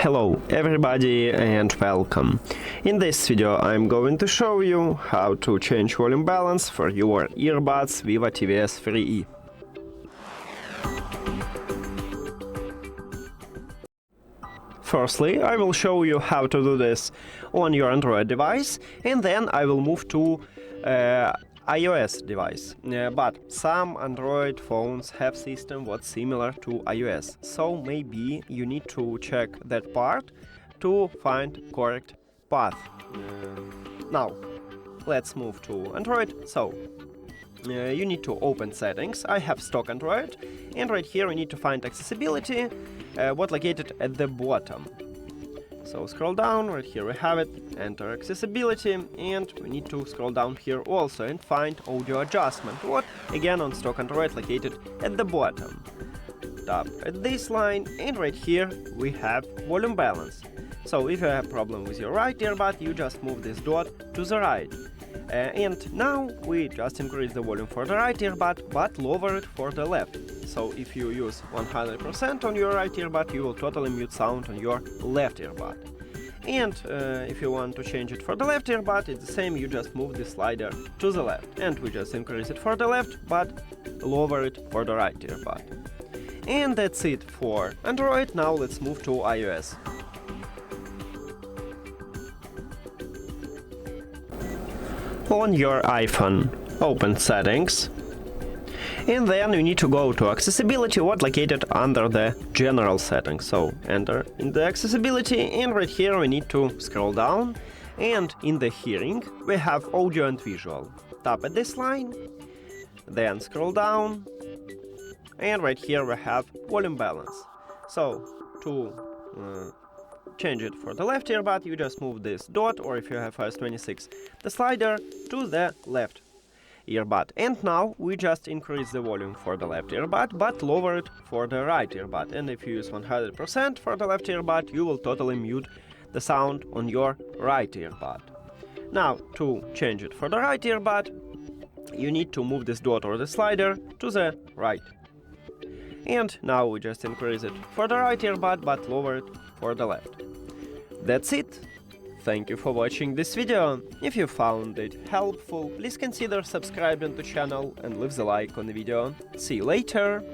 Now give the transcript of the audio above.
Hello everybody and welcome. In this video I'm going to show you how to change volume balance for your earbuds VIVO TWS 3E. Firstly, I will show you how to do this on your Android device, and then I will move to iOS device. But some Android phones have system what's similar to iOS, so maybe you need to check that part to find correct path. Now, let's move to Android. So, you need to open settings. I have stock Android, and right here we need to find accessibility, what located at the bottom. So scroll down, right here we have it, enter accessibility, and we need to scroll down here also and find audio adjustment, what again on stock Android located at the bottom. Tap at this line, and right here we have volume balance. So if you have a problem with your right earbud, you just move this dot to the right. And now we just increase the volume for the right earbud, but lower it for the left. So if you use 100% on your right earbud, you will totally mute sound on your left earbud. And if you want to change it for the left earbud, it's the same, you just move the slider to the left. And we just increase it for the left, but lower it for the right earbud. And that's it for Android. Now let's move to iOS. On your iPhone, open Settings, and then you need to go to Accessibility, what located under the General settings. So enter in the Accessibility, and right here we need to scroll down, and in the Hearing we have Audio and Visual. Tap at this line, then scroll down, and right here we have Volume Balance. So to change it for the left earbud, you just move this dot, or if you have iOS 26, the slider to the left earbud. And now we just increase the volume for the left earbud, but lower it for the right earbud. And if you use 100% for the left earbud, you will totally mute the sound on your right earbud. Now, to change it for the right earbud, you need to move this dot or the slider to the right. And now we just increase it for the right earbud, but lower it for the left. That's it. Thank you for watching this video. If you found it helpful, please consider subscribing to the channel and leave the like on the video. See you later!